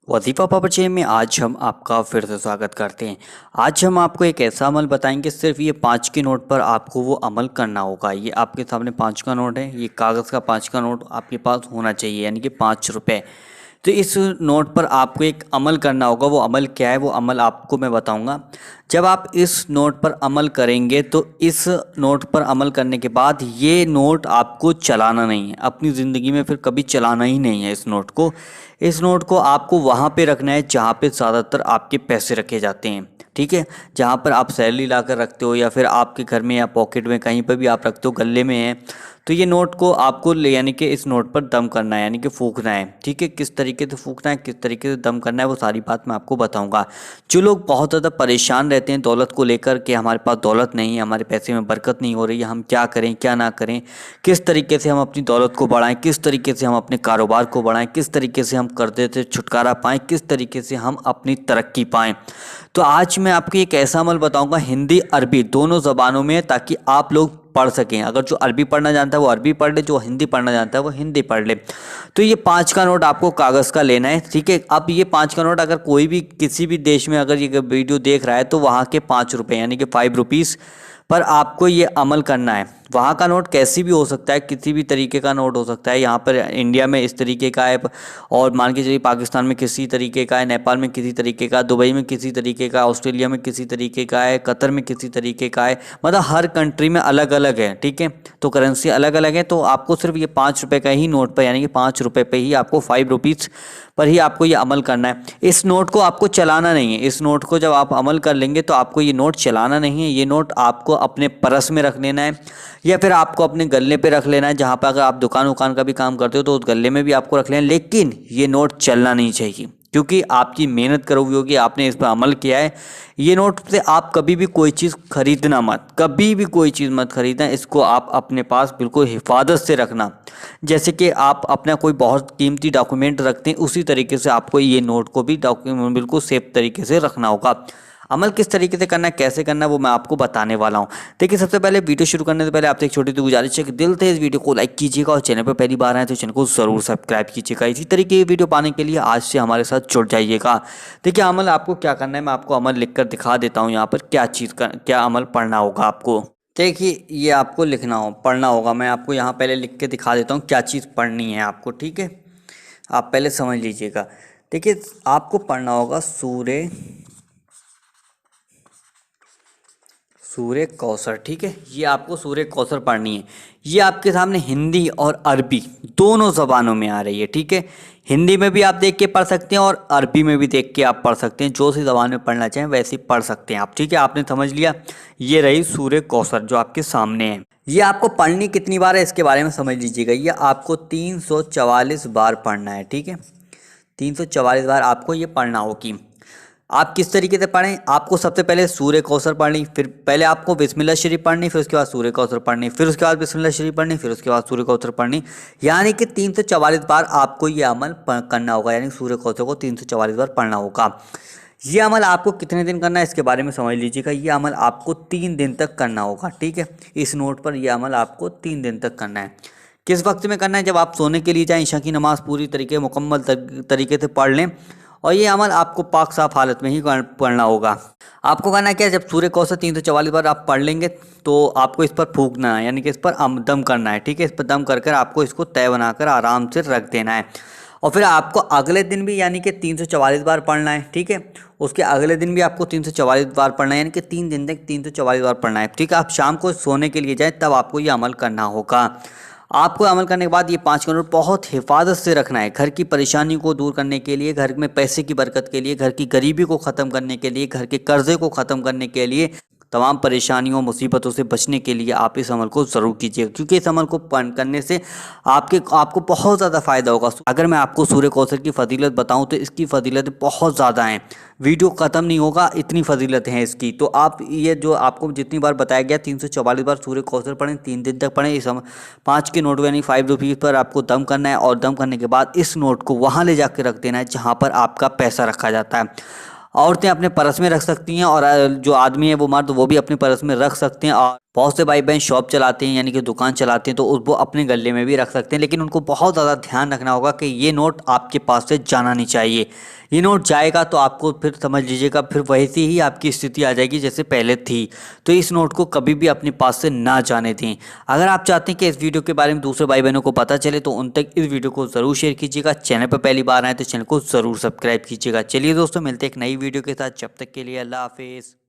वजीफ़ा पापड़ में आज हम आपका फिर से स्वागत करते हैं। आज हम आपको एक ऐसा अमल बताएंगे, सिर्फ ये 5 के नोट पर आपको वो अमल करना होगा। ये आपके सामने 5 का नोट है, ये कागज़ का 5 का नोट आपके पास होना चाहिए, यानी कि 5 रुपये। तो इस नोट पर आपको एक अमल करना होगा। वो अमल क्या है, वो अमल आपको मैं बताऊंगा। जब आप इस नोट पर अमल करेंगे तो इस नोट पर अमल करने के बाद ये नोट आपको चलाना नहीं है, अपनी ज़िंदगी में फिर कभी चलाना ही नहीं है इस नोट को। इस नोट को आपको वहाँ पे रखना है जहाँ पे ज़्यादातर आपके पैसे रखे जाते हैं, ठीक है। जहाँ पर आप सैलरी ला कर रखते हो या फिर आपके घर में या पॉकेट में कहीं पर भी आप रखते हो, गले में है, तो ये नोट को आपको ले यानी कि इस नोट पर दम करना है, यानी कि फूंकना है, ठीक है। किस तरीके से फूंकना है, किस तरीके से दम करना है, वो सारी बात मैं आपको बताऊंगा। जो लोग बहुत ज़्यादा परेशान रहते हैं दौलत को लेकर कि हमारे पास दौलत नहीं है, हमारे पैसे में बरकत नहीं हो रही है, हम क्या करें क्या ना करें, किस तरीके से हम अपनी दौलत को बढ़ाएं, किस तरीके से हम अपने कारोबार को बढ़ाएं, किस तरीके से हम कर्जे से छुटकारा पाएँ, किस तरीके से हम अपनी तरक्की पाएँ, तो आज मैं आपको एक ऐसा अमल बताऊंगा हिंदी अरबी दोनों ज़बानों में, ताकि आप लोग पढ़ सकें। अगर जो अरबी पढ़ना जानता है वो अरबी पढ़ ले, जो हिंदी पढ़ना जानता है वो हिंदी पढ़ ले। तो ये 5 का नोट आपको कागज़ का लेना है, ठीक है। अब ये 5 का नोट अगर कोई भी किसी भी देश में अगर ये वीडियो देख रहा है तो वहाँ के 5 रुपये यानी कि 5 रुपीज़ पर आपको ये अमल करना है। वहाँ का नोट कैसी भी हो सकता है, किसी भी तरीके का नोट हो सकता है। यहाँ पर इंडिया में इस तरीके का है, और मान के चलिए पाकिस्तान में किसी तरीके का है, नेपाल में किसी तरीके का, दुबई में किसी तरीके का, ऑस्ट्रेलिया में किसी तरीके का है, कतर में किसी तरीके का है, मतलब हर कंट्री में अलग अलग है, ठीक है। तो करेंसी अलग अलग है। तो आपको सिर्फ ये 5 रुपये का ही नोट पर यानी कि 5 रुपये पे ही आपको 5 रुपीज़ पर ही आपको ये अमल करना है। इस नोट को आपको चलाना नहीं है। इस नोट को जब आप अमल कर लेंगे तो आपको ये नोट चलाना नहीं है। ये नोट आपको अपने पर्स में रख लेना है या फिर आपको अपने गले पे रख लेना है। जहाँ पर अगर आप दुकान उकान का भी काम करते हो तो उस गले में भी आपको रख लेना है, लेकिन ये नोट चलना नहीं चाहिए, क्योंकि आपकी मेहनत करोगी होगी, आपने इस पर अमल किया है। ये नोट से आप कभी भी कोई चीज़ खरीदना मत, कभी भी कोई चीज़ मत खरीदना। इसको आप अपने पास बिल्कुल हिफाजत से रखना, जैसे कि आप अपना कोई बहुत कीमती डॉक्यूमेंट रखते हैं, उसी तरीके से आपको ये नोट को भी डॉक्यूमेंट बिल्कुल सेफ तरीके से रखना होगा। अमल किस तरीके से करना है, कैसे करना है, वो मैं आपको बताने वाला हूँ। देखिए, सबसे पहले वीडियो शुरू करने से पहले आपसे एक छोटी सी गुजारिश है कि दिल से इस वीडियो को लाइक कीजिएगा, और चैनल पर पहली बार आए तो चैनल को ज़रूर सब्सक्राइब कीजिएगा। इसी तरीके की वीडियो पाने के लिए आज से हमारे साथ जुड़ जाइएगा। देखिए, अमल आपको क्या करना है, मैं आपको अमल लिख कर दिखा देता हूँ। यहाँ पर क्या अमल पढ़ना होगा आपको। देखिए, ये आपको पढ़ना होगा। मैं आपको यहाँ पहले लिख के दिखा देता हूँ क्या चीज़ पढ़नी है आपको, ठीक है। आप पहले समझ लीजिएगा। देखिए, आपको पढ़ना होगा सूर्य कौसर, ठीक है। ये आपको सूर्य कौसर पढ़नी है। ये आपके सामने हिंदी और अरबी दोनों ज़बानों में आ रही है, ठीक है। हिंदी में भी आप देख के पढ़ सकते हैं और अरबी में भी देख के आप पढ़ सकते हैं। जो सी ज़बान में पढ़ना चाहें वैसे पढ़ सकते हैं आप, ठीक है। आपने समझ लिया। ये रही सूर्य कौसर जो आपके सामने है। ये आपको पढ़नी कितनी बार है इसके बारे में समझ लीजिएगा। ये आपको 344 बार पढ़ना है, ठीक है। 344 बार आपको ये पढ़ना होगी। आप किस तरीके से पढ़ें, आपको सबसे पहले सूर्य कौसर पढ़नी, फिर पहले आपको बिस्मिल्लाह शरीफ पढ़नी, फिर उसके बाद सूर्य कौसर पढ़नी, फिर उसके बाद बिस्मिल्लाह शरीफ पढ़नी, फिर उसके बाद सूर्य कौसर पढ़नी। यानी कि 344 बार आपको ये अमल करना होगा, यानी सूर्य कौसर को 344 बार पढ़ना होगा। ये अमल आपको कितने दिन करना है इसके बारे में समझ लीजिएगा। ये अमल आपको 3 दिन तक करना होगा, ठीक है। इस नोट पर यह अमल आपको 3 दिन तक करना है। किस वक्त में करना है, जब आप सोने के लिए जाएं, ईशा की नमाज़ पूरी तरीके मुकम्मल तरीके से पढ़ लें, और ये अमल आपको पाक साफ हालत में ही पढ़ना होगा। आपको करना क्या है, जब सूर्य कौसर 344 बार आप पढ़ लेंगे तो आपको इस पर फूंकना है, यानी कि इस पर दम करना है, ठीक है। इस पर दम कर आपको इसको तय बनाकर आराम से रख देना है। और फिर आपको अगले दिन भी यानी कि 344 बार पढ़ना है, ठीक है। उसके अगले दिन भी आपको 344 बार पढ़ना है, यानी कि 3 दिन तक 344 बार पढ़ना है, ठीक है। आप शाम को सोने के लिए जाएँ तब आपको ये अमल करना होगा। आपको अमल करने के बाद ये 5 का नोट बहुत हिफाजत से रखना है। घर की परेशानी को दूर करने के लिए, घर में पैसे की बरकत के लिए, घर की गरीबी को ख़त्म करने के लिए, घर के कर्जे को ख़त्म करने के लिए, तमाम परेशानियों मुसीबतों से बचने के लिए आप इस अमल को ज़रूर कीजिएगा, क्योंकि इस अमल को करने से आपको बहुत ज़्यादा फ़ायदा होगा। अगर मैं आपको सूर्य कौसर की फ़जीलत बताऊं तो इसकी फ़जीलत बहुत ज़्यादा हैं, वीडियो ख़त्म नहीं होगा, इतनी फ़जीलत हैं इसकी। तो आप ये जो आपको जितनी बार बताया गया 344 बार सूर्य कौसर पढ़ें, 3 दिन तक पढ़ें। इस 5 के नोट यानी 5 रुपीज़ पर आपको दम करना है, और दम करने के बाद इस नोट को वहाँ ले जाकर रख देना है जहाँ पर आपका पैसा रखा जाता है। औरतें अपने पर्स में रख सकती हैं, और जो आदमी है वो मर्द वो भी अपने पर्स में रख सकते हैं। और बहुत से भाई बहन शॉप चलाते हैं यानी कि दुकान चलाते हैं तो वो अपने गले में भी रख सकते हैं, लेकिन उनको बहुत ज़्यादा ध्यान रखना होगा कि ये नोट आपके पास से जाना नहीं चाहिए। ये नोट जाएगा तो आपको फिर समझ लीजिएगा फिर वैसी ही आपकी स्थिति आ जाएगी जैसे पहले थी। तो इस नोट को कभी भी अपने पास से ना जाने दें। अगर आप चाहते हैं कि इस वीडियो के बारे में दूसरे भाई बहनों को पता चले तो उन तक इस वीडियो को ज़रूर शेयर कीजिएगा। चैनल पर पहली बार आए तो चैनल को ज़रूर सब्सक्राइब कीजिएगा। चलिए दोस्तों, मिलते हैं एक नई वीडियो के साथ, जब तक के लिए अल्लाह हाफिज़।